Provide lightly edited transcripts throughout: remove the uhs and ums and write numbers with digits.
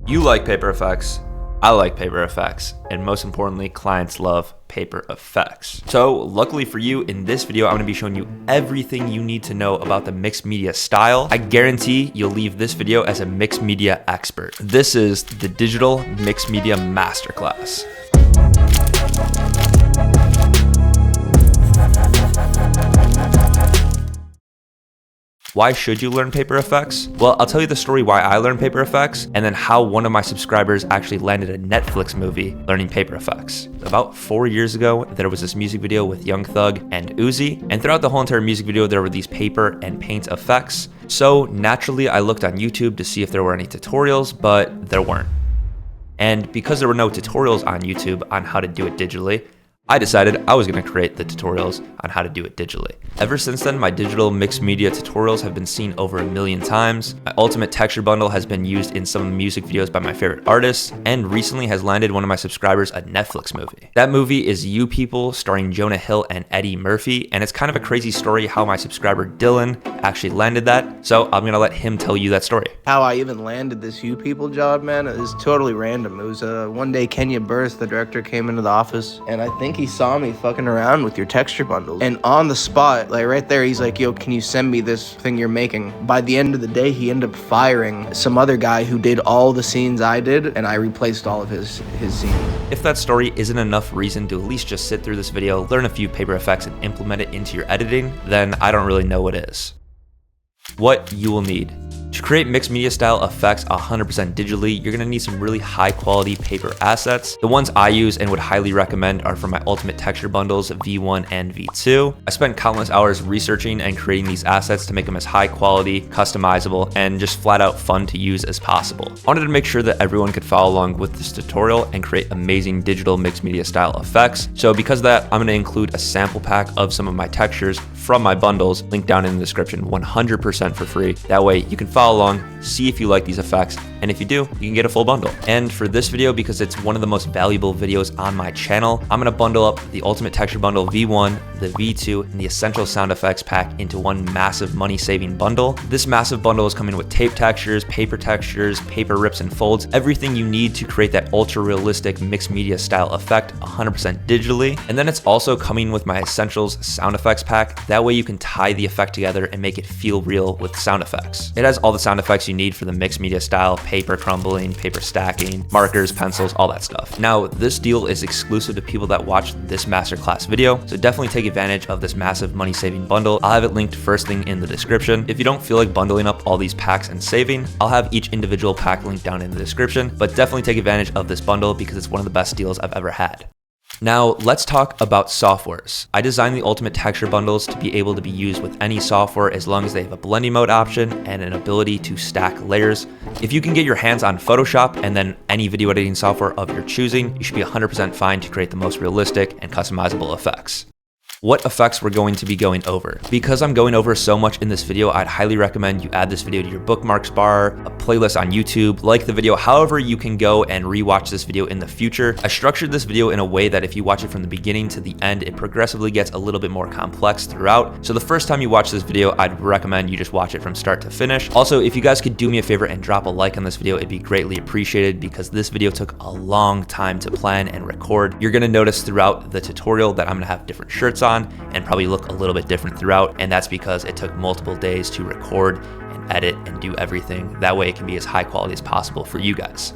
You like Paper Effects, I like Paper Effects, and most importantly, clients love Paper Effects. So luckily for you, in this video, I'm gonna be showing you everything you need to know about the mixed media style. I guarantee you'll leave this video as a mixed media expert. This is the Digital Mixed Media Masterclass. Why should you learn Paper Effects? Well, I'll tell you the story why I learned Paper Effects and then how one of my subscribers actually landed a Netflix movie learning Paper Effects. About 4 years ago, there was this music video with Young Thug and Uzi, and throughout the whole entire music video, there were these paper and paint effects. So naturally, I looked on YouTube to see if there were any tutorials, but there weren't. And because there were no tutorials on YouTube on how to do it digitally, I decided I was going to create the tutorials on how to do it digitally. Ever since then, my digital mixed media tutorials have been seen over 1 million times. My ultimate texture bundle has been used in some of the music videos by my favorite artists, and recently has landed one of my subscribers a Netflix movie. That movie is You People, starring Jonah Hill and Eddie Murphy, and it's kind of a crazy story how my subscriber Dylan actually landed that, so I'm going to let him tell you that story. How I even landed this You People job, man, is totally random. It was one day Kenya Burst, the director, came into the office, and I think he saw me fucking around with your texture bundles. And on the spot, like right there, he's like, yo, can you send me this thing you're making? By the end of the day, he ended up firing some other guy who did all the scenes I did, and I replaced all of his scenes. If that story isn't enough reason to at least just sit through this video, learn a few Paper Effects, and implement it into your editing, then I don't really know what is. What you will need. To create mixed media style effects 100% digitally, you're gonna need some really high quality paper assets. The ones I use and would highly recommend are from my ultimate texture bundles, V1 and V2. I spent countless hours researching and creating these assets to make them as high quality, customizable, and just flat out fun to use as possible. I wanted to make sure that everyone could follow along with this tutorial and create amazing digital mixed media style effects. So because of that, I'm gonna include a sample pack of some of my textures from my bundles, linked down in the description, 100% for free. That way you can follow along, see if you like these effects, and if you do, you can get a full bundle. And for this video, because it's one of the most valuable videos on my channel, I'm gonna bundle up the Ultimate Texture Bundle V1, the V2, and the Essential Sound Effects pack into one massive money-saving bundle. This massive bundle is coming with tape textures, paper rips and folds, everything you need to create that ultra-realistic mixed media style effect 100% digitally. And then it's also coming with my Essentials Sound Effects pack. That way you can tie the effect together and make it feel real with sound effects. It has all the sound effects you need for the mixed media style, paper crumbling, paper stacking, markers, pencils, all that stuff. Now, this deal is exclusive to people that watch this masterclass video, so definitely take advantage of this massive money-saving bundle. I'll have it linked first thing in the description. If you don't feel like bundling up all these packs and saving, I'll have each individual pack linked down in the description, but definitely take advantage of this bundle because it's one of the best deals I've ever had. Now, let's talk about softwares. I designed the Ultimate Texture Bundles to be able to be used with any software as long as they have a blending mode option and an ability to stack layers. If you can get your hands on Photoshop and then any video editing software of your choosing, you should be 100% fine to create the most realistic and customizable effects. What effects we're going to be going over. Because I'm going over so much in this video, I'd highly recommend you add this video to your bookmarks bar, a playlist on YouTube, like the video, however you can go and rewatch this video in the future. I structured this video in a way that if you watch it from the beginning to the end, it progressively gets a little bit more complex throughout. So the first time you watch this video, I'd recommend you just watch it from start to finish. Also, if you guys could do me a favor and drop a like on this video, it'd be greatly appreciated because this video took a long time to plan and record. You're gonna notice throughout the tutorial that I'm gonna have different shirts on and probably look a little bit different throughout, and that's because it took multiple days to record and edit and do everything. That way it can be as high quality as possible for you guys.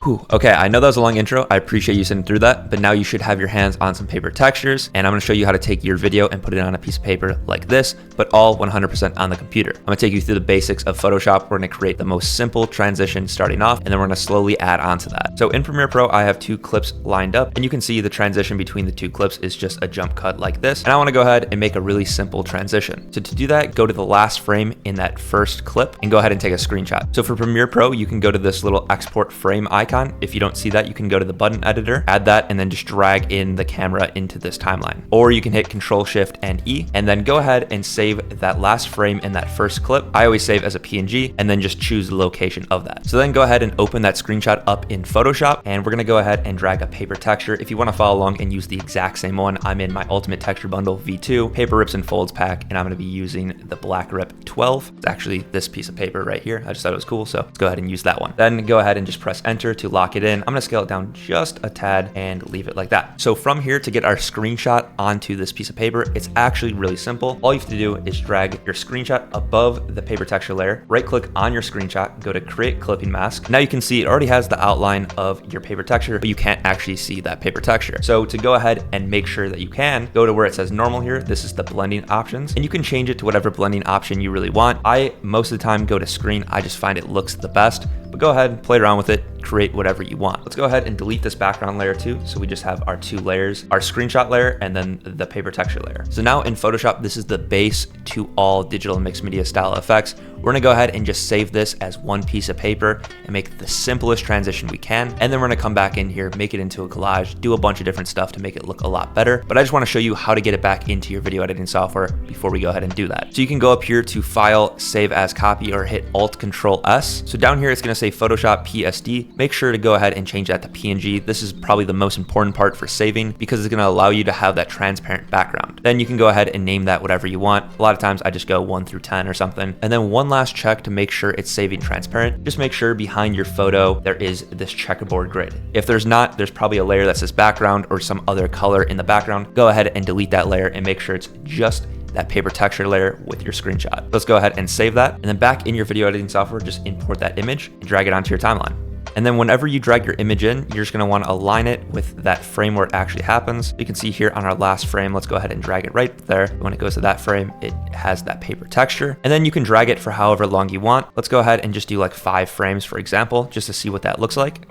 Whew. Okay, I know that was a long intro. I appreciate you sitting through that, but now you should have your hands on some paper textures, and I'm gonna show you how to take your video and put it on a piece of paper like this, but all 100% on the computer. I'm gonna take you through the basics of Photoshop. We're gonna create the most simple transition starting off, and then we're gonna slowly add on to that. So in Premiere Pro, I have 2 clips lined up, and you can see the transition between the 2 clips is just a jump cut like this. And I wanna go ahead and make a really simple transition. So to do that, go to the last frame in that first clip and go ahead and take a screenshot. So for Premiere Pro, you can go to this little export frame icon icon. If you don't see that, you can go to the button editor, add that, and then just drag in the camera into this timeline. Or you can hit Control Shift and E, and then go ahead and save that last frame in that first clip. I always save as a PNG, and then just choose the location of that. So then go ahead and open that screenshot up in Photoshop, and we're gonna go ahead and drag a paper texture. If you wanna follow along and use the exact same one, I'm in my Ultimate Texture Bundle V2 Paper Rips and Folds pack, and I'm gonna be using the Black Rip 12. It's actually this piece of paper right here. I just thought it was cool, so let's go ahead and use that one. Then go ahead and just press enter to lock it in. I'm gonna scale it down just a tad and leave it like that. So from here, to get our screenshot onto this piece of paper, it's actually really simple. All you have to do is drag your screenshot above the paper texture layer, right click on your screenshot, go to create clipping mask. Now you can see it already has the outline of your paper texture, but you can't actually see that paper texture. So to go ahead and make sure that you can, go to where it says normal here. This is the blending options, and you can change it to whatever blending option you really want. I most of the time go to screen. I just find it looks the best, but go ahead and play around with it, create whatever you want. Let's go ahead and delete this background layer too. So we just have our two layers, our screenshot layer and then the paper texture layer. So now in Photoshop, this is the base to all digital mixed media style effects. We're gonna go ahead and just save this as one piece of paper and make the simplest transition we can. And then we're gonna come back in here, make it into a collage, do a bunch of different stuff to make it look a lot better. But I just wanna show you how to get it back into your video editing software before we go ahead and do that. So you can go up here to File, Save as Copy, or hit Alt-Control-S. So down here, it's gonna say Photoshop PSD. Make sure to go ahead and change that to PNG. This is probably the most important part for saving because it's gonna allow you to have that transparent background. Then you can go ahead and name that whatever you want. A lot of times I just go 1 through 10 or something. And then one last check to make sure it's saving transparent. Just make sure behind your photo, there is this checkerboard grid. If there's not, there's probably a layer that says background or some other color in the background. Go ahead and delete that layer and make sure it's just that paper texture layer with your screenshot. Let's go ahead and save that. And then back in your video editing software, just import that image and drag it onto your timeline. And then whenever you drag your image in, you're just gonna wanna align it with that frame where it actually happens. You can see here on our last frame, let's go ahead and drag it right there. When it goes to that frame, it has that paper texture. And then you can drag it for however long you want. Let's go ahead and just do like 5 frames, for example, just to see what that looks like.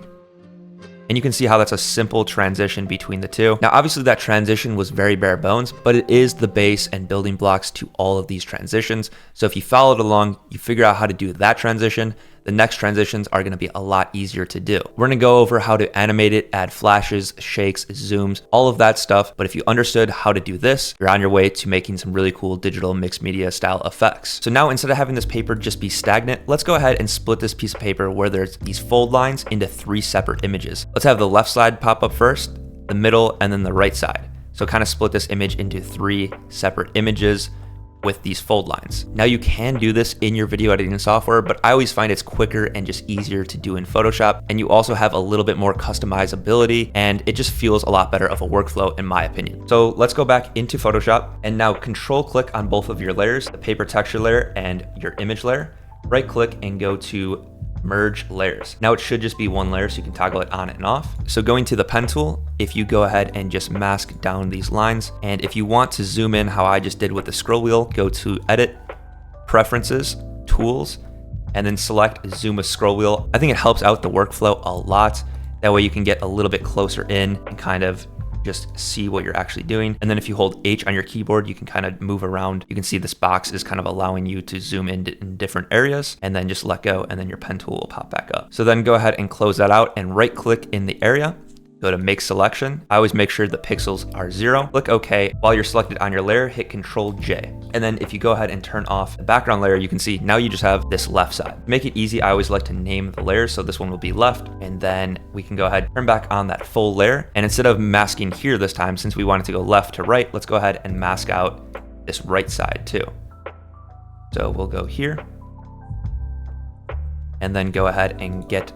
And you can see how that's a simple transition between the two. Now, obviously that transition was very bare bones, but it is the base and building blocks to all of these transitions. So if you followed along, you figure out how to do that transition, the next transitions are gonna be a lot easier to do. We're gonna go over how to animate it, add flashes, shakes, zooms, all of that stuff. But if you understood how to do this, you're on your way to making some really cool digital mixed media style effects. So now instead of having this paper just be stagnant, let's go ahead and split this piece of paper where there's these fold lines into 3 separate images. Let's have the left side pop up first, the middle, and then the right side. So kind of split this image into 3 separate images with these fold lines. Now you can do this in your video editing software, but I always find it's quicker and just easier to do in Photoshop. And you also have a little bit more customizability and it just feels a lot better of a workflow in my opinion. So let's go back into Photoshop and now control click on both of your layers, the paper texture layer and your image layer. Right click and go to merge layers. Now it should just be one layer so you can toggle it on and off. So going to the pen tool, if you go ahead and just mask down these lines, and if you want to zoom in how I just did with the scroll wheel, go to edit, preferences, tools, and then select zoom with scroll wheel. I think it helps out the workflow a lot. That way you can get a little bit closer in and kind of just see what you're actually doing. And then if you hold H on your keyboard, you can kind of move around. You can see this box is kind of allowing you to zoom in different areas, and then just let go and then your pen tool will pop back up. So then go ahead and close that out and right click in the area. Go to make selection. I always make sure the pixels are 0. Click OK. While you're selected on your layer, hit Control J. And then if you go ahead and turn off the background layer, you can see now you just have this left side. To make it easy, I always like to name the layers. So this one will be left. And then we can go ahead, turn back on that full layer. And instead of masking here this time, since we wanted to go left to right, let's go ahead and mask out this right side too. So we'll go here and then go ahead and get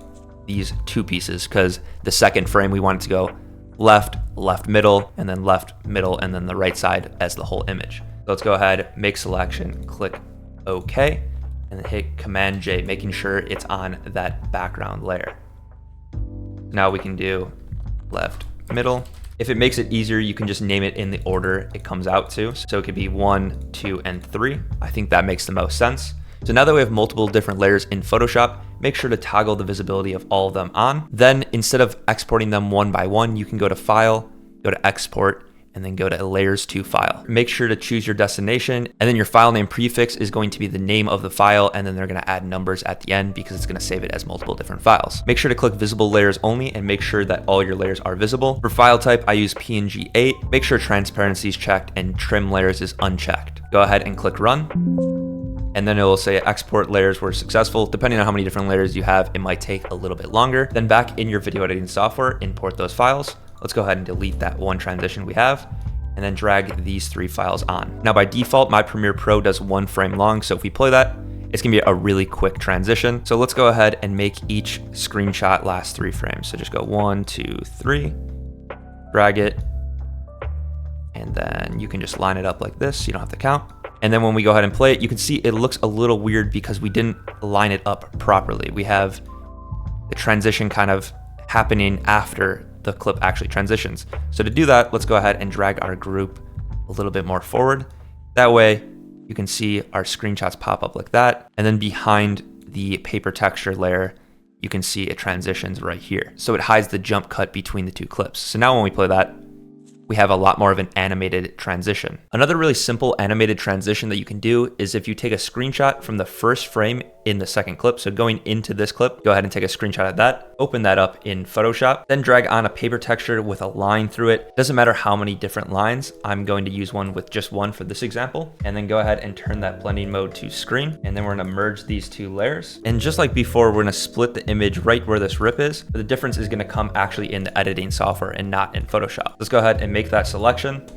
these 2 pieces because the second frame we want it to go left, left middle, and then left middle, and then the right side as the whole image. So let's go ahead, make selection, click OK, and then hit Command J, making sure it's on that background layer. Now we can do left, middle. If it makes it easier, you can just name it in the order it comes out to. So it could be 1, 2, and 3. I think that makes the most sense. So now that we have multiple different layers in Photoshop, make sure to toggle the visibility of all of them on. Then instead of exporting them one by one, you can go to File, go to Export, and then go to layers to file. Make sure to choose your destination, and then your file name prefix is going to be the name of the file, and then they're going to add numbers at the end because it's going to save it as multiple different files. Make sure to click visible layers only and make sure that all your layers are visible. For file type, I use PNG 8. Make sure transparency is checked and trim layers is unchecked. Go ahead and click run. And then it will say export layers were successful. Depending on how many different layers you have, it might take a little bit longer. Then back in your video editing software, import those files. Let's go ahead and delete that one transition we have, and then drag these 3 files on. Now by default, my Premiere Pro does 1 frame long. So if we play that, it's gonna be a really quick transition. So let's go ahead and make each screenshot last 3 frames. So just go 1, 2, 3, drag it, and then you can just line it up like this. You don't have to count. And then when we go ahead and play it, you can see it looks a little weird because we didn't line it up properly. We have the transition kind of happening after the clip actually transitions. So to do that, let's go ahead and drag our group a little bit more forward. That way you can see our screenshots pop up like that. And then behind the paper texture layer, you can see it transitions right here. So it hides the jump cut between the 2 clips. So now when we play that, we have a lot more of an animated transition. Another really simple animated transition that you can do is if you take a screenshot from the first frame in the second clip. So going into this clip, go ahead and take a screenshot of that, open that up in Photoshop, then drag on a paper texture with a line through it. Doesn't matter how many different lines. I'm going to use one with just one for this example. And then go ahead and turn that blending mode to screen. And then we're gonna merge these 2 layers. And just like before, we're gonna split the image right where this rip is. But the difference is gonna come actually in the editing software and not in Photoshop. Let's go ahead and make that selection.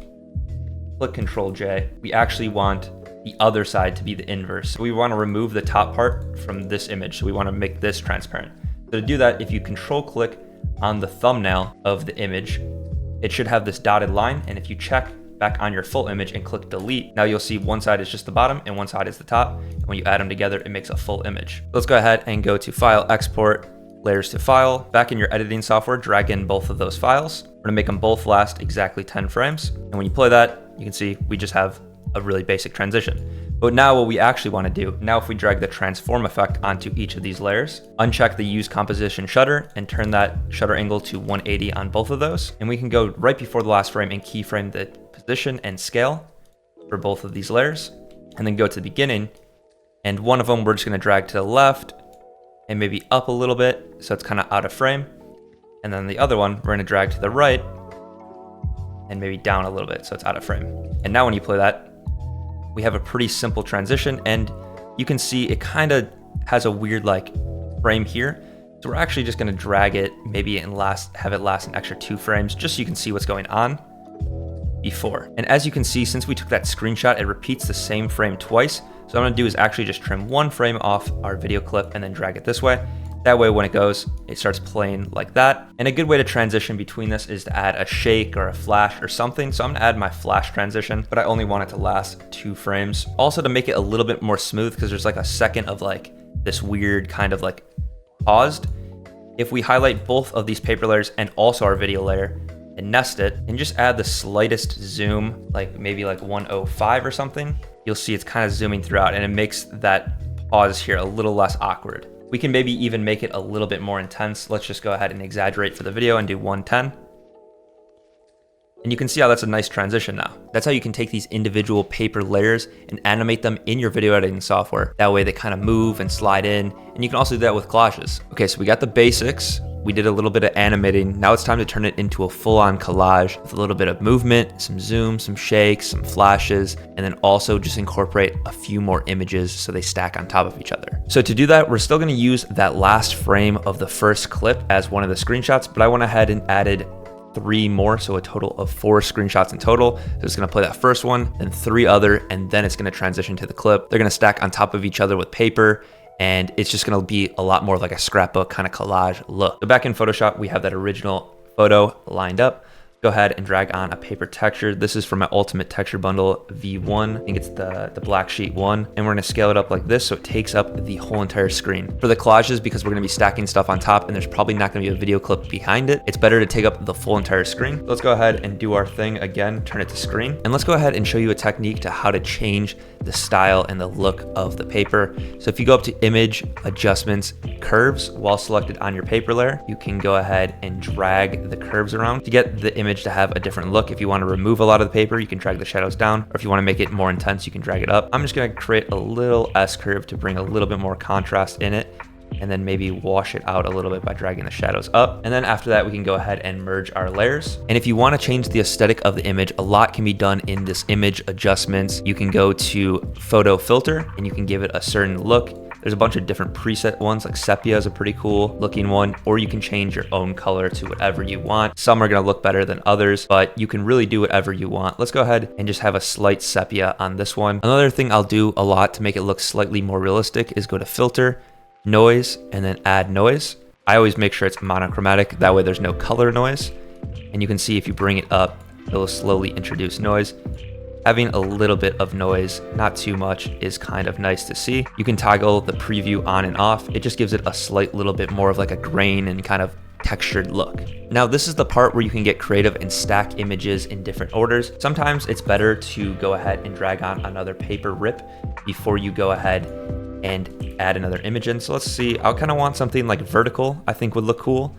Click Ctrl J. We actually want the other side to be the inverse. So we want to remove the top part from this image. So we want to make this transparent. So to do that, if you control click on the thumbnail of the image, it should have this dotted line. And if you check back on your full image and click delete, now you'll see one side is just the bottom and one side is the top. And when you add them together, it makes a full image. Let's go ahead and go to File, Export, Layers to File. Back in your editing software, drag in both of those files. We're gonna make them both last exactly 10 frames. And when you play that, you can see we just have a really basic transition. But now what we actually want to do, now if we drag the transform effect onto each of these layers, uncheck the use composition shutter and turn that shutter angle to 180 on both of those. And we can go right before the last frame and keyframe the position and scale for both of these layers. And then go to the beginning, and one of them we're just going to drag to the left and maybe up a little bit so it's kind of out of frame. And then the other one we're going to drag to the right and maybe down a little bit so it's out of frame. And now when you play that, we have a pretty simple transition, and you can see it kind of has a weird like frame here. So we're actually just going to drag it maybe and have it last an extra 2 frames just so you can see what's going on before. And as you can see, since we took that screenshot, it repeats the same frame twice. So what I'm going to do is actually just trim 1 frame off our video clip and then drag it this way. That way when it goes, it starts playing like that. And a good way to transition between this is to add a shake or a flash or something. So I'm gonna add my flash transition, but I only want it to last 2 frames. Also to make it a little bit more smooth, because there's like a second of like this weird kind of like paused. If we highlight both of these paper layers and also our video layer and nest it and just add the slightest zoom, like maybe like 105 or something, you'll see it's kind of zooming throughout, and it makes that pause here a little less awkward. We can maybe even make it a little bit more intense. Let's just go ahead and exaggerate for the video and do 110. And you can see how that's a nice transition now. That's how you can take these individual paper layers and animate them in your video editing software. That way they kind of move and slide in. And you can also do that with collages. Okay, so we got the basics. We did a little bit of animating. Now it's time to turn it into a full-on collage with a little bit of movement, some zoom, some shakes, some flashes, and then also just incorporate a few more images so they stack on top of each other. So to do that, we're still gonna use that last frame of the first clip as one of the screenshots, but I went ahead and added 3 more, so a total of 4 screenshots in total. So it's gonna play that first one, then 3 other, and then it's gonna transition to the clip. They're gonna stack on top of each other with paper, and it's just gonna be a lot more like a scrapbook kind of collage look. So back in Photoshop, we have that original photo lined up. Go ahead and drag on a paper texture. This is from my Ultimate Texture Bundle V1. I think it's the Black Sheet 1. And we're gonna scale it up like this so it takes up the whole entire screen. For the collages, because we're gonna be stacking stuff on top and there's probably not gonna be a video clip behind it, it's better to take up the full entire screen. Let's go ahead and do our thing again, turn it to screen. And let's go ahead and show you a technique to how to change the style and the look of the paper. So if you go up to Image, Adjustments, Curves, while selected on your paper layer, you can go ahead and drag the curves around to get the image image to have a different look. If you want to remove a lot of the paper, you can drag the shadows down, or if you want to make it more intense, you can drag it up. I'm just going to create a little S curve to bring a little bit more contrast in it, and then maybe wash it out a little bit by dragging the shadows up. And then after that, we can go ahead and merge our layers. And if you want to change the aesthetic of the image, a lot can be done in this image adjustments. You can go to photo filter and you can give it a certain look. There's a bunch of different preset ones, like sepia is a pretty cool looking one, or you can change your own color to whatever you want. Some are gonna look better than others, but you can really do whatever you want. Let's go ahead and just have a slight sepia on this one. Another thing I'll do a lot to make it look slightly more realistic is go to filter, noise, and then add noise. I always make sure it's monochromatic, that way there's no color noise. And you can see if you bring it up, it'll slowly introduce noise. Having a little bit of noise, not too much, is kind of nice to see. You can toggle the preview on and off. It just gives it a slight little bit more of like a grain and kind of textured look. Now this is the part where you can get creative and stack images in different orders. Sometimes it's better to go ahead and drag on another paper rip before you go ahead and add another image in. So let's see, I kind of want something like vertical, I think would look cool,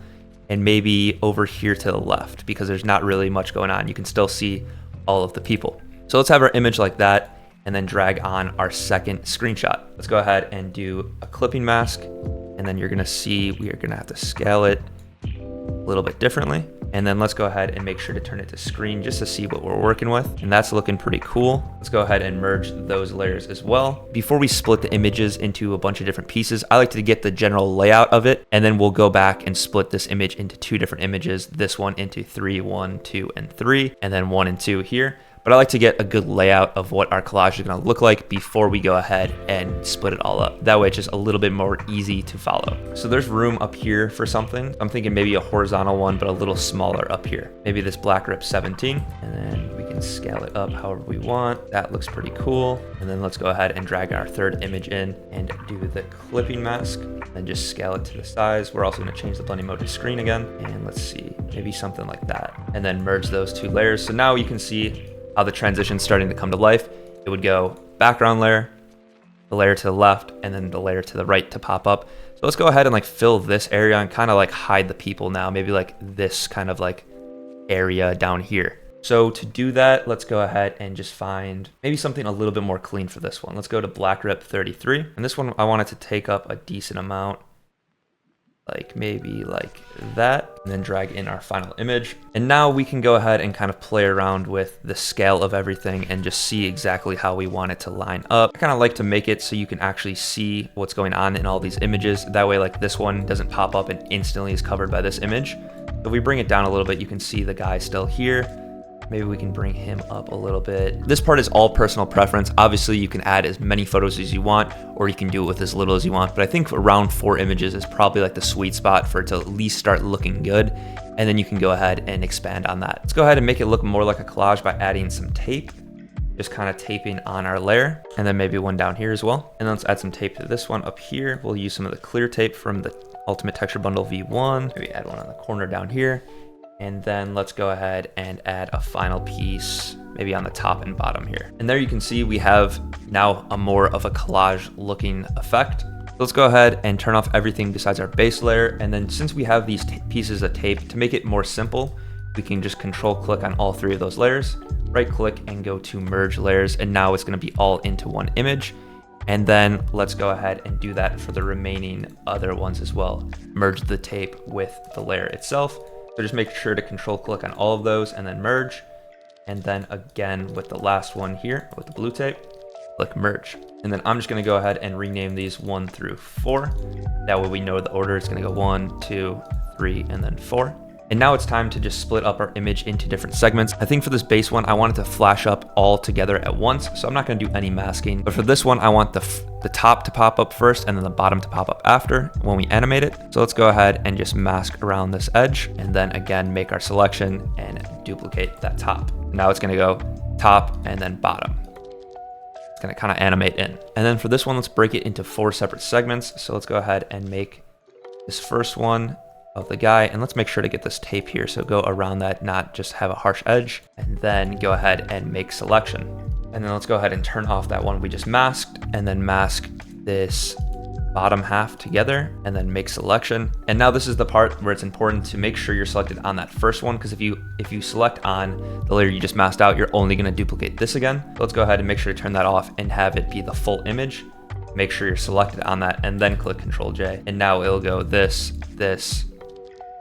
and maybe over here to the left, because there's not really much going on. You can still see all of the people. So let's have our image like that and then drag on our second screenshot. Let's go ahead and do a clipping mask, and then you're gonna see we are gonna have to scale it a little bit differently. And then let's go ahead and make sure to turn it to screen just to see what we're working with. And that's looking pretty cool. Let's go ahead and merge those layers as well. Before we split the images into a bunch of different pieces, I like to get the general layout of it, and then we'll go back and split this image into two different images. This one into 3, 1, 2, and 3, and then 1 and 2 here. But I like to get a good layout of what our collage is gonna look like before we go ahead and split it all up. That way it's just a little bit more easy to follow. So there's room up here for something. I'm thinking maybe a horizontal one, but a little smaller up here. Maybe this black rip 17, and then we can scale it up however we want. That looks pretty cool. And then let's go ahead and drag our third image in and do the clipping mask, and just scale it to the size. We're also gonna change the blending mode to screen again. And let's see, maybe something like that. And then merge those two layers. So now you can see how the transition's starting to come to life. It would go background layer, the layer to the left, and then the layer to the right to pop up. So let's go ahead and like fill this area and kind of like hide the people now, maybe like this kind of like area down here. So to do that, let's go ahead and just find maybe something a little bit more clean for this one. Let's go to black rip 33. And this one, I want it to take up a decent amount, like maybe like that, and then drag in our final image. And now we can go ahead and kind of play around with the scale of everything and just see exactly how we want it to line up. I kind of like to make it so you can actually see what's going on in all these images. That way, like this one doesn't pop up and instantly is covered by this image. If we bring it down a little bit, you can see the guy still here. Maybe we can bring him up a little bit. This part is all personal preference. Obviously, you can add as many photos as you want, or you can do it with as little as you want. But I think around 4 images is probably like the sweet spot for it to at least start looking good. And then you can go ahead and expand on that. Let's go ahead and make it look more like a collage by adding some tape. Just kind of taping on our layer, and then maybe one down here as well. And then let's add some tape to this one up here. We'll use some of the clear tape from the Ultimate Texture Bundle V1. Maybe add one on the corner down here. And then let's go ahead and add a final piece, maybe on the top and bottom here. And there you can see we have now a more of a collage looking effect. So let's go ahead and turn off everything besides our base layer. And then since we have these pieces of tape, to make it more simple, we can just control click on all 3 of those layers, right click and go to merge layers. And now it's gonna be all into one image. And then let's go ahead and do that for the remaining other ones as well. Merge the tape with the layer itself. So just make sure to control click on all of those and then merge. And then again with the last one here with the blue tape, click merge. And then I'm just gonna go ahead and rename these 1 through 4. That way we know the order. It's gonna go 1, 2, 3, and then 4. And now it's time to just split up our image into different segments. I think for this base one, I want it to flash up all together at once. So I'm not gonna do any masking, but for this one, I want the top to pop up first and then the bottom to pop up after when we animate it. So let's go ahead and just mask around this edge, and then again, make our selection and duplicate that top. Now it's gonna go top and then bottom. It's gonna kind of animate in. And then for this one, let's break it into 4 separate segments. So let's go ahead and make this first one of the guy, and let's make sure to get this tape here, so go around that, not just have a harsh edge, and then go ahead and make selection. And then let's go ahead and turn off that one we just masked, and then mask this bottom half together and then make selection. And now this is the part where it's important to make sure you're selected on that first one, because if you select on the layer you just masked out, you're only going to duplicate this again. So let's go ahead and make sure to turn that off and have it be the full image. Make sure you're selected on that and then click Ctrl J. And now it'll go this, this,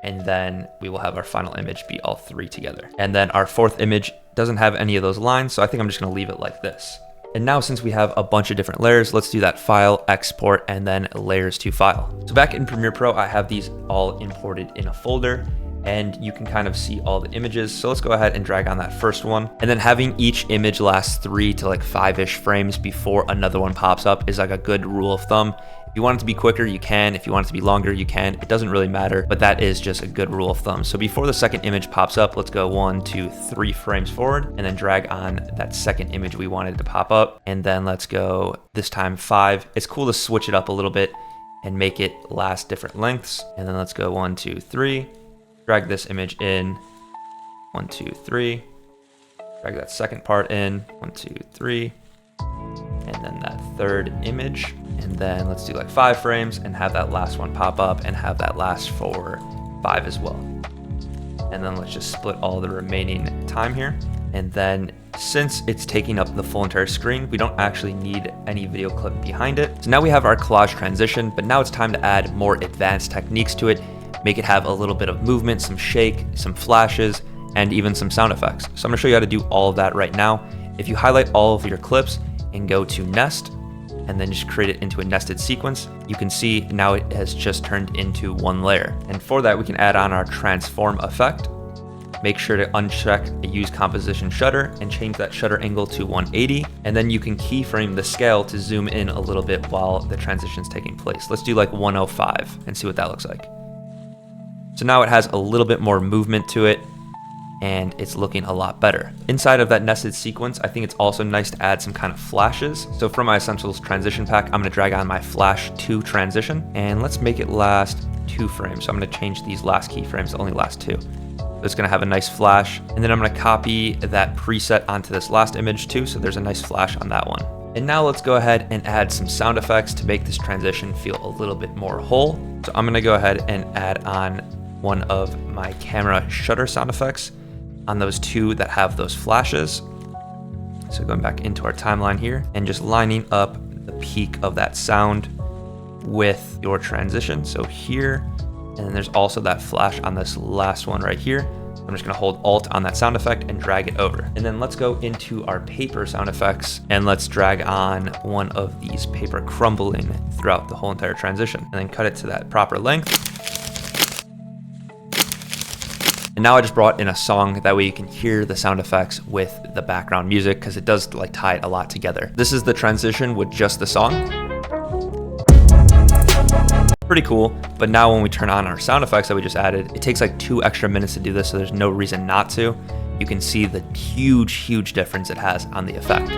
and then we will have our final image be all three together. And then our fourth image doesn't have any of those lines, so I think I'm just gonna leave it like this. And now since we have a bunch of different layers, let's do that file, export, and then layers to file. So back in Premiere Pro, I have these all imported in a folder, and you can kind of see all the images. So let's go ahead and drag on that first one. And then having each image last 3 to like 5-ish frames before another one pops up is like a good rule of thumb. If you want it to be quicker, you can. If you want it to be longer, you can. It doesn't really matter, but that is just a good rule of thumb. So before the second image pops up, let's go 1, 2, 3 frames forward and then drag on that second image we wanted to pop up. And then let's go this time 5. It's cool to switch it up a little bit and make it last different lengths. And then let's go 1, 2, 3. Drag this image in, 1, 2, 3. Drag that second part in, 1, 2, 3. And then that third image. And then let's do like 5 frames and have that last one pop up and have that last for 5 as well. And then let's just split all the remaining time here. And then since it's taking up the full entire screen, we don't actually need any video clip behind it. So now we have our collage transition, but now it's time to add more advanced techniques to it. Make it have a little bit of movement, some shake, some flashes, and even some sound effects. So I'm gonna show you how to do all of that right now. If you highlight all of your clips and go to nest, and then just create it into a nested sequence, you can see now it has just turned into one layer. And for that, we can add on our transform effect. Make sure to uncheck use composition shutter and change that shutter angle to 180. And then you can keyframe the scale to zoom in a little bit while the transition is taking place. Let's do like 105 and see what that looks like. So now it has a little bit more movement to it and it's looking a lot better. Inside of that nested sequence, I think it's also nice to add some kind of flashes. So for my Essentials transition pack, I'm gonna drag on my Flash 2 transition and let's make it last 2 frames. So I'm gonna change these last keyframes to only last 2. So it's gonna have a nice flash. And then I'm gonna copy that preset onto this last image too, so there's a nice flash on that one. And now let's go ahead and add some sound effects to make this transition feel a little bit more whole. So I'm gonna go ahead and add on one of my camera shutter sound effects on those 2 that have those flashes. So going back into our timeline here and just lining up the peak of that sound with your transition. So here, and then there's also that flash on this last one right here. I'm just gonna hold Alt on that sound effect and drag it over. And then let's go into our paper sound effects and let's drag on one of these paper crumbling throughout the whole entire transition and then cut it to that proper length. And now I just brought in a song, that way you can hear the sound effects with the background music because it does like tie it a lot together. This is the transition with just the song. Pretty cool, but now when we turn on our sound effects that we just added, it takes like 2 extra minutes to do this, so there's no reason not to. You can see the huge difference it has on the effect.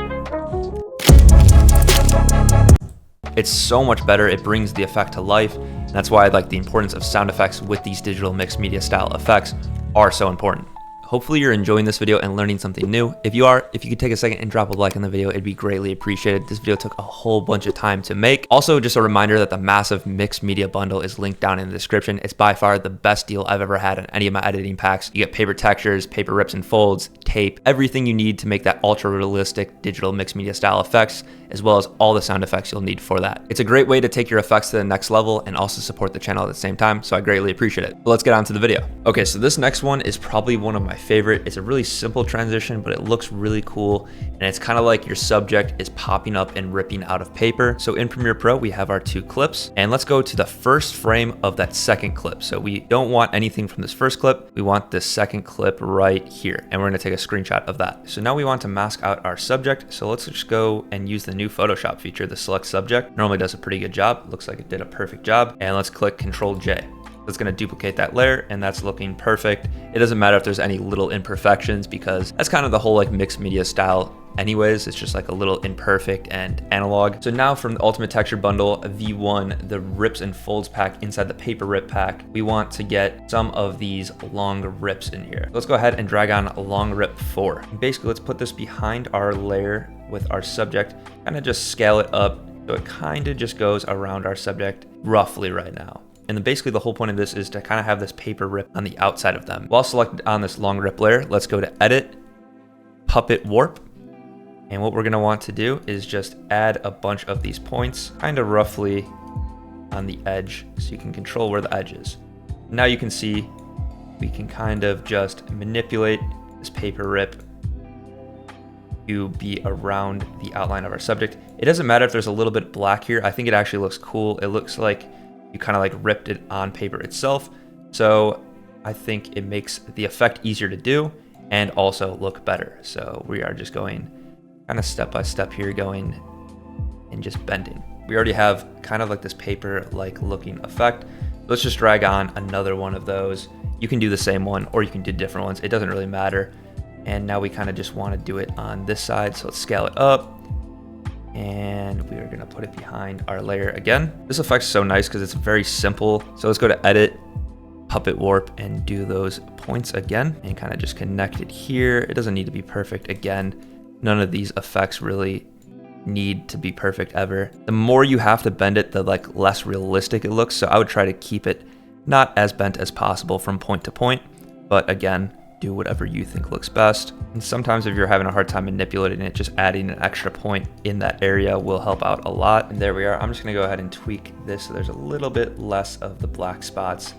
It's so much better, it brings the effect to life, and that's why I like the importance of sound effects with these digital mixed media style effects are so important. Hopefully you're enjoying this video and learning something new. If you are, if you could take a second and drop a like on the video, it'd be greatly appreciated. This video took a whole bunch of time to make. Also, just a reminder that the massive mixed media bundle is linked down in the description. It's by far the best deal I've ever had on any of my editing packs. You get paper textures, paper rips and folds, tape, everything you need to make that ultra realistic digital mixed media style effects, as well as all the sound effects you'll need for that. It's a great way to take your effects to the next level and also support the channel at the same time, so I greatly appreciate it. But let's get on to the video. Okay, so this next one is probably one of my favorite. It's a really simple transition, but it looks really cool, and it's kind of like your subject is popping up and ripping out of paper. So in Premiere Pro, we have our 2 clips, and let's go to the first frame of that second clip. So we don't want anything from this first clip. We want this second clip right here, and we're gonna take a screenshot of that. So now we want to mask out our subject. So let's just go and use the new Photoshop feature, the select subject. Normally does a pretty good job. Looks like it did a perfect job. And let's click Ctrl J. It's gonna duplicate that layer, and that's looking perfect. It doesn't matter if there's any little imperfections because that's kind of the whole like mixed media style anyways. It's just like a little imperfect and analog. So now from the Ultimate Texture Bundle V1, the rips and folds pack inside the paper rip pack, we want to get some of these long rips in here. Let's go ahead and drag on a long rip 4. And basically, let's put this behind our layer with our subject, kind of just scale it up So it kind of just goes around our subject roughly right now. And then basically the whole point of this is to kind of have this paper rip on the outside of them. While selected on this long rip layer, let's go to Edit, Puppet Warp. And what we're gonna want to do is just add a bunch of these points kind of roughly on the edge so you can control where the edge is. Now you can see we can kind of just manipulate this paper rip to be around the outline of our subject. It doesn't matter if there's a little bit black here. I think it actually looks cool. It looks like you kind of like ripped it on paper itself. So I think it makes the effect easier to do and also look better. So we are just going kind of step by step here, going and just bending. We already have kind of like this paper like looking effect. Let's just drag on another one of those. You can do the same one or you can do different ones. It doesn't really matter. And now we kind of just want to do it on this side. So let's scale it up and we are going to put it behind our layer again. This effect is so nice because it's very simple. So let's go to Edit, Puppet Warp, and do those points again and kind of just connect it here. It doesn't need to be perfect. Again, none of these effects really need to be perfect ever. The more you have to bend it, the like less realistic it looks. So I would try to keep it not as bent as possible from point to point, but again, do whatever you think looks best. And sometimes if you're having a hard time manipulating it, just adding an extra point in that area will help out a lot. And there we are. I'm just gonna go ahead and tweak this so there's a little bit less of the black spots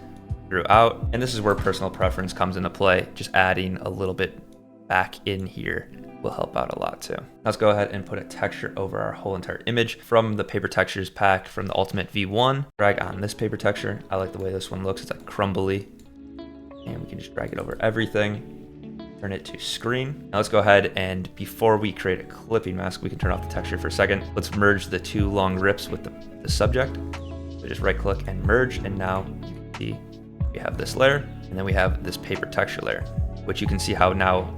throughout. And this is where personal preference comes into play. Just adding a little bit back in here will help out a lot too. Let's go ahead and put a texture over our whole entire image from the paper textures pack from the Ultimate V1. Drag on this paper texture. I like the way this one looks. It's like crumbly. And we can just drag it over everything, turn it to screen. Now let's go ahead and before we create a clipping mask, we can turn off the texture for a second. Let's merge the two long rips with the subject. So just right click and merge. And now you can see we have this layer and then we have this paper texture layer, which you can see how now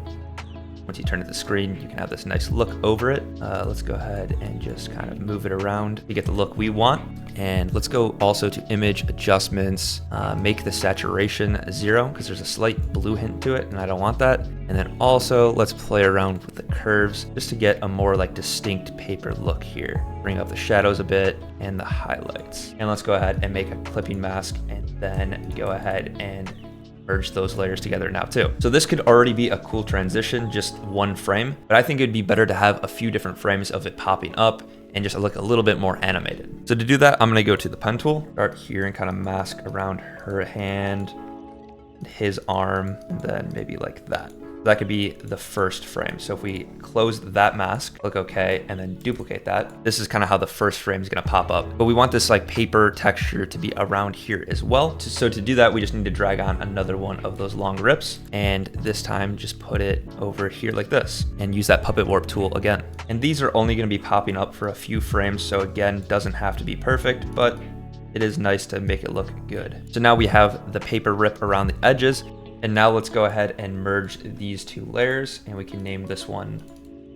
once you turn it to the screen, you can have this nice look over it. Let's go ahead and just kind of move it around to get the look we want. And let's go also to image adjustments, make the saturation 0 because there's a slight blue hint to it and I don't want that. And then also let's play around with the curves just to get a more like distinct paper look here. Bring up the shadows a bit and the highlights. And let's go ahead and make a clipping mask and then go ahead and merge those layers together now too. So this could already be a cool transition, just one frame, but I think it'd be better to have a few different frames of it popping up and just look a little bit more animated. So to do that, I'm gonna go to the pen tool, start here and kind of mask around her hand, his arm, and then maybe like that. That could be the first frame. So if we close that mask, click OK, and then duplicate that, this is kind of how the first frame is going to pop up. But we want this like paper texture to be around here as well. So to do that, we just need to drag on another one of those long rips. And this time just put it over here like this and use that Puppet Warp tool again. And these are only going to be popping up for a few frames. So again, doesn't have to be perfect, but it is nice to make it look good. So now we have the paper rip around the edges. And now let's go ahead and merge these two layers and we can name this one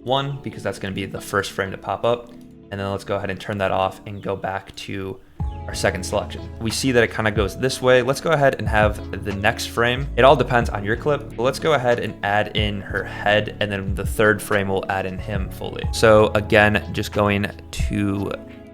1 because that's going to be the first frame to pop up. And then let's go ahead and turn that off and go back to our second selection. We see that it kind of goes this way. Let's go ahead and have the next frame. It all depends on your clip. But let's go ahead and add in her head and then the third frame will add in him fully. So again, just going to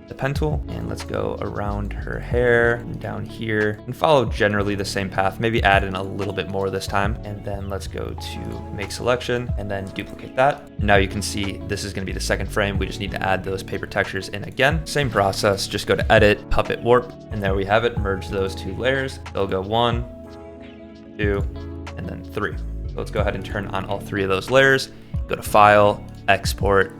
the pen tool and let's go around her hair and down here and follow generally the same path, maybe add in a little bit more this time. And then let's go to make selection and then duplicate that. And now you can see this is going to be the second frame. We just need to add those paper textures in again. Same process, just go to Edit, Puppet Warp, and there we have it. Merge those two layers. They'll go 1, 2, and then 3. So let's go ahead and turn on all 3 of those layers. Go to File, Export,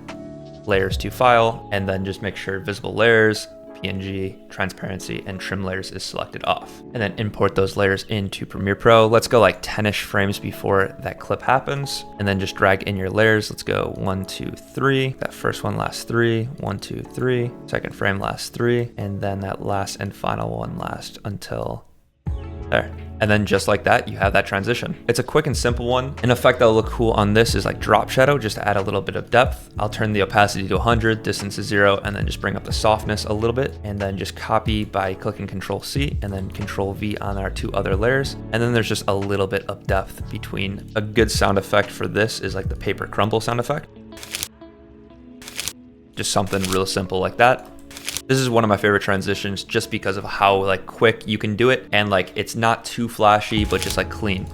Layers to File, and then just make sure Visible Layers, PNG, Transparency, and Trim Layers is selected off. And then import those layers into Premiere Pro. Let's go like 10-ish frames before that clip happens. And then just drag in your layers. Let's go 1, 2, 3. That first one lasts 3, 1, 2, 3. Second frame lasts 3. And then that last and final one lasts until there. And then just like that, you have that transition. It's a quick and simple one. An effect that'll look cool on this is like drop shadow, just to add a little bit of depth. I'll turn the opacity to 100, distance to 0, and then just bring up the softness a little bit. And then just copy by clicking Control C and then Control V on our 2 other layers. And then there's just a little bit of depth between. A good sound effect for this is like the paper crumble sound effect. Just something real simple like that. This is one of my favorite transitions just because of how like quick you can do it, and like it's not too flashy, but just like clean.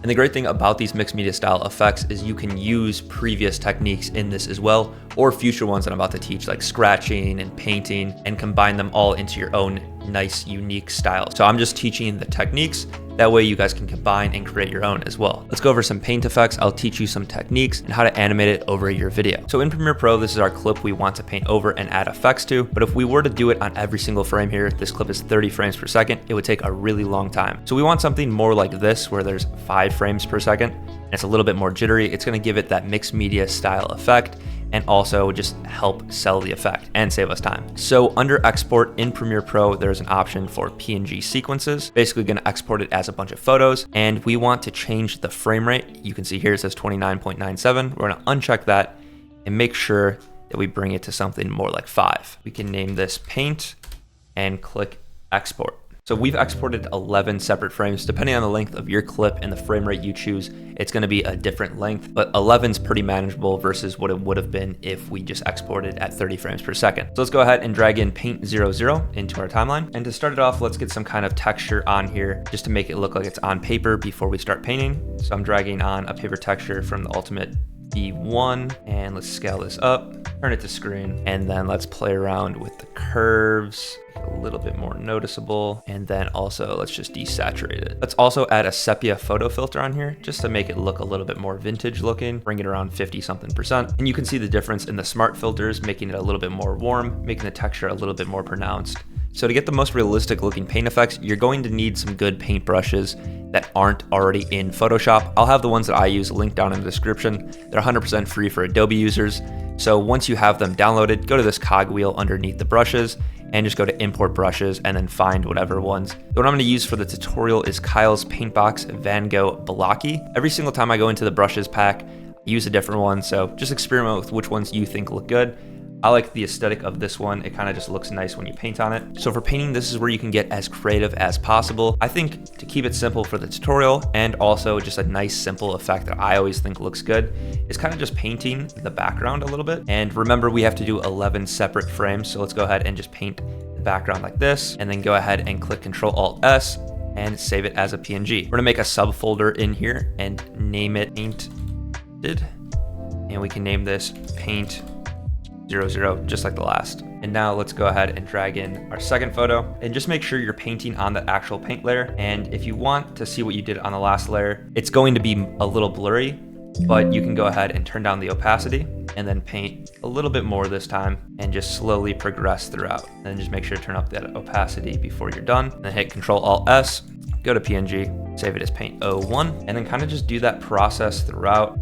And the great thing about these mixed media style effects is you can use previous techniques in this as well, or future ones that I'm about to teach, like scratching and painting, and combine them all into your own nice, unique style. So I'm just teaching the techniques. That way you guys can combine and create your own as well. Let's go over some paint effects. I'll teach you some techniques and how to animate it over your video. So in Premiere Pro, this is our clip we want to paint over and add effects to. But if we were to do it on every single frame here, this clip is 30 frames per second, it would take a really long time. So we want something more like this, where there's 5 frames per second. And it's a little bit more jittery. It's gonna give it that mixed media style effect, and also just help sell the effect and save us time. So under export in Premiere Pro, there's an option for PNG sequences, basically gonna export it as a bunch of photos, and we want to change the frame rate. You can see here it says 29.97. We're gonna uncheck that and make sure that we bring it to something more like 5. We can name this paint and click export. So we've exported 11 separate frames. Depending on the length of your clip and the frame rate you choose, it's gonna be a different length, but 11's pretty manageable versus what it would have been if we just exported at 30 frames per second. So let's go ahead and drag in Paint 00 into our timeline. And to start it off, let's get some kind of texture on here just to make it look like it's on paper before we start painting. So I'm dragging on a paper texture from the Ultimate V1, and let's scale this up, turn it to screen, and then let's play around with the curves, a little bit more noticeable, and then also let's just desaturate it. Let's also add a sepia photo filter on here just to make it look a little bit more vintage looking, bring it around 50-something%. And you can see the difference in the smart filters, making it a little bit more warm, making the texture a little bit more pronounced. So to get the most realistic looking paint effects, you're going to need some good paint brushes that aren't already in Photoshop. I'll have the ones that I use linked down in the description. They're 100% free for Adobe users. So once you have them downloaded, go to this cogwheel underneath the brushes and just go to import brushes and then find whatever ones. What I'm gonna use for the tutorial is Kyle's Paintbox Van Gogh Blocky. Every single time I go into the brushes pack, I use a different one. So just experiment with which ones you think look good. I like the aesthetic of this one. It kind of just looks nice when you paint on it. So for painting, this is where you can get as creative as possible. I think to keep it simple for the tutorial, and also just a nice simple effect that I always think looks good, is kind of just painting the background a little bit. And remember, we have to do 11 separate frames. So let's go ahead and just paint the background like this, and then go ahead and click Ctrl-Alt-S and save it as a PNG. We're gonna make a subfolder in here and name it Painted. And we can name this Paint 00, just like the last. And now let's go ahead and drag in our second photo, and just make sure you're painting on the actual paint layer. And if you want to see what you did on the last layer, it's going to be a little blurry, but you can go ahead and turn down the opacity and then paint a little bit more this time and just slowly progress throughout. And then just make sure to turn up that opacity before you're done. And then hit Ctrl-Alt-S, go to PNG, save it as Paint 01, and then kind of just do that process throughout.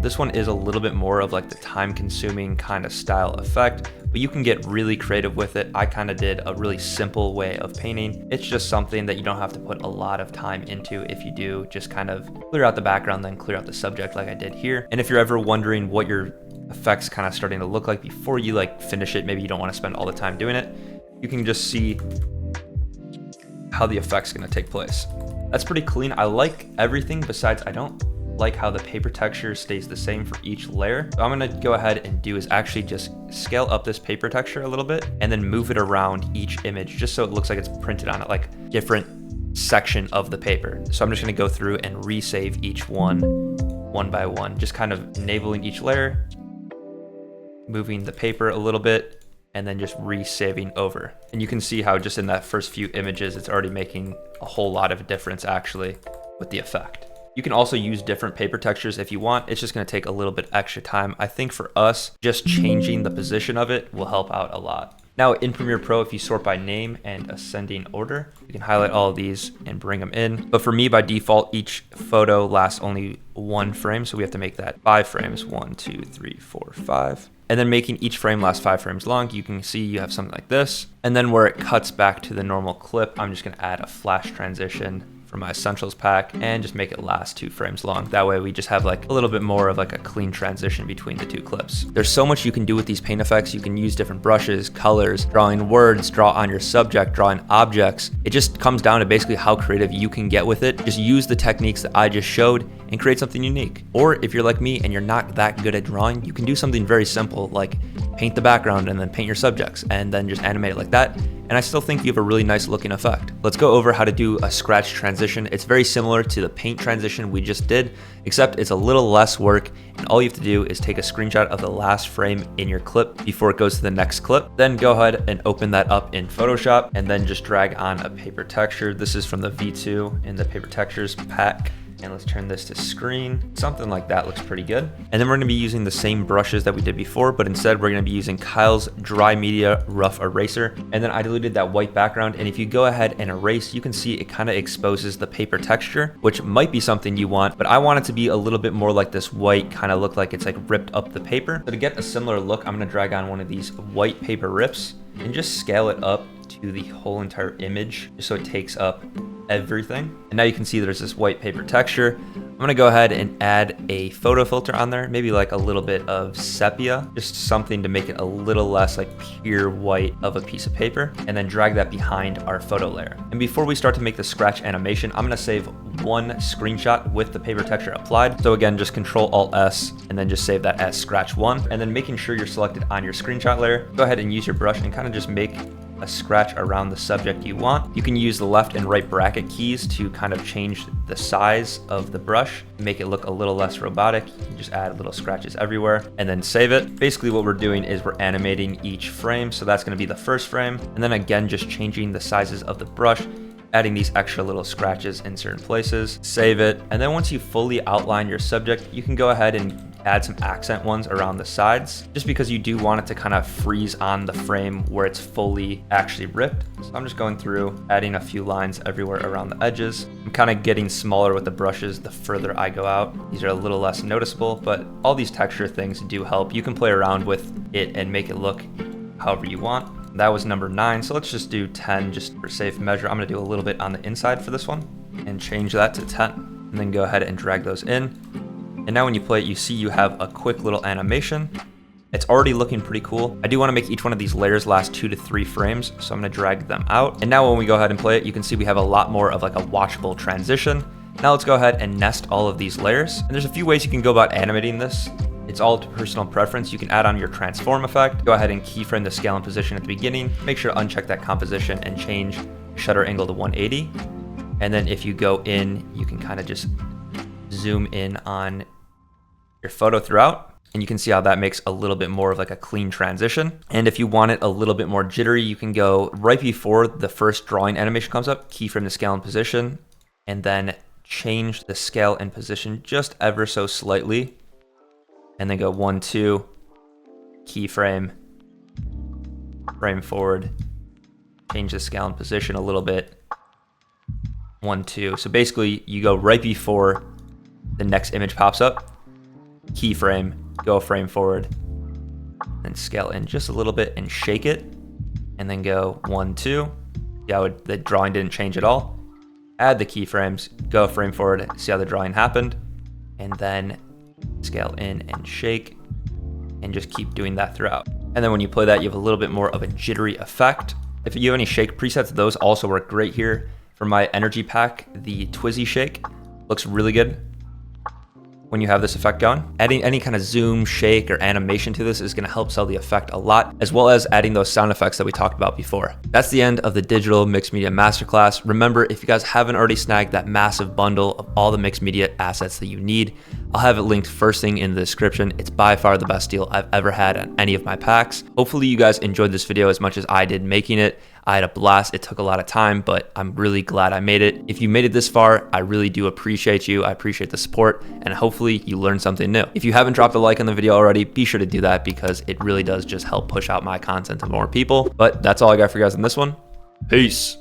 This one is a little bit more of like the time-consuming kind of style effect, but you can get really creative with it. I kind of did a really simple way of painting. It's just something that you don't have to put a lot of time into. If you do, just kind of clear out the background, then clear out the subject like I did here. And if you're ever wondering what your effect's kind of starting to look like before you like finish it, maybe you don't want to spend all the time doing it, you can just see how the effect's going to take place. That's pretty clean. I like everything, besides I don't like how the paper texture stays the same for each layer. So I'm gonna go ahead and do is actually just scale up this paper texture a little bit and then move it around each image just so it looks like it's printed on it, like different section of the paper. So I'm just gonna go through and resave each one by one, just kind of enabling each layer, moving the paper a little bit, and then just resaving over. And you can see how just in that first few images, it's already making a whole lot of difference actually with the effect. You can also use different paper textures if you want. It's just gonna take a little bit extra time. I think for us, just changing the position of it will help out a lot. Now in Premiere Pro, if you sort by name and ascending order, you can highlight all of these and bring them in. But for me, by default, each photo lasts only 1 frame. So we have to make that 5 frames, 1, 2, 3, 4, 5. And then making each frame last 5 frames long, you can see you have something like this. And then where it cuts back to the normal clip, I'm just gonna add a flash transition for my essentials pack and just make it last 2 frames long. That way we just have like a little bit more of like a clean transition between the 2 clips. There's so much you can do with these paint effects. You can use different brushes, colors, drawing words, draw on your subject, drawing objects. It just comes down to basically how creative you can get with it. Just use the techniques that I just showed and create something unique. Or if you're like me and you're not that good at drawing, you can do something very simple like paint the background and then paint your subjects and then just animate it like that. And I still think you have a really nice looking effect. Let's go over how to do a scratch transition. It's very similar to the paint transition we just did, except it's a little less work. And all you have to do is take a screenshot of the last frame in your clip before it goes to the next clip. Then go ahead and open that up in Photoshop and then just drag on a paper texture. This is from the V2 in the paper textures pack. And let's turn this to screen. Something like that looks pretty good. And then we're gonna be using the same brushes that we did before, but instead we're gonna be using Kyle's Dry Media Rough Eraser. And then I deleted that white background. And if you go ahead and erase, you can see it kind of exposes the paper texture, which might be something you want, but I want it to be a little bit more like this white, kind of look like it's like ripped up the paper. So to get a similar look, I'm gonna drag on one of these white paper rips and just scale it up to the whole entire image, just so it takes up everything. And now you can see there's this white paper texture. I'm gonna go ahead and add a photo filter on there, maybe like a little bit of sepia, just something to make it a little less like pure white of a piece of paper, and then drag that behind our photo layer. And before we start to make the scratch animation, I'm gonna save one screenshot with the paper texture applied. So again, just Control-Alt-S and then just save that as scratch 1. And then making sure you're selected on your screenshot layer, go ahead and use your brush and kind of just make a scratch around the subject you want. You can use the left and right bracket keys to kind of change the size of the brush, make it look a little less robotic. You can just add little scratches everywhere and then save it. Basically what we're doing is we're animating each frame. So that's going to be the first frame. And then again, just changing the sizes of the brush, adding these extra little scratches in certain places, save it. And then once you fully outline your subject, you can go ahead and add some accent ones around the sides, just because you do want it to kind of freeze on the frame where it's fully actually ripped. So I'm just going through, adding a few lines everywhere around the edges. I'm kind of getting smaller with the brushes the further I go out. These are a little less noticeable, but all these texture things do help. You can play around with it and make it look however you want. That was number 9, so let's just do 10 just for safe measure. I'm gonna do a little bit on the inside for this one and change that to 10, and then go ahead and drag those in. And now when you play it, you see you have a quick little animation. It's already looking pretty cool. I do want to make each one of these layers last 2 to 3 frames, so I'm going to drag them out. And now when we go ahead and play it, you can see we have a lot more of like a watchable transition. Now let's go ahead and nest all of these layers. And there's a few ways you can go about animating this. It's all to personal preference. You can add on your transform effect. Go ahead and keyframe the scale and position at the beginning. Make sure to uncheck that composition and change shutter angle to 180. And then if you go in, you can kind of just zoom in on your photo throughout, and you can see how that makes a little bit more of like a clean transition. And if you want it a little bit more jittery, you can go right before the first drawing animation comes up, keyframe the scale and position, and then change the scale and position just ever so slightly, and then go 1, 2, keyframe, frame forward, change the scale and position a little bit, 1, 2. So basically you go right before the next image pops up, keyframe, go a frame forward, then scale in just a little bit and shake it, and then go 1, 2. See how the drawing didn't change at all. Add the keyframes, go a frame forward, see how the drawing happened, and then scale in and shake, and just keep doing that throughout. And then when you play that, you have a little bit more of a jittery effect. If you have any shake presets, those also work great here. For my energy pack, the Twizzy Shake looks really good when you have this effect going. Adding any kind of zoom, shake, or animation to this is going to help sell the effect a lot, as well as adding those sound effects that we talked about before. That's the end of the Digital Mixed Media Masterclass. Remember, if you guys haven't already snagged that massive bundle of all the mixed media assets that you need, I'll have it linked first thing in the description. It's by far the best deal I've ever had on any of my packs. Hopefully you guys enjoyed this video as much as I did making it. I had a blast. It took a lot of time, but I'm really glad I made it. If you made it this far, I really do appreciate you. I appreciate the support, and hopefully you learned something new. If you haven't dropped a like on the video already, be sure to do that because it really does just help push out my content to more people. But that's all I got for you guys in this one. Peace.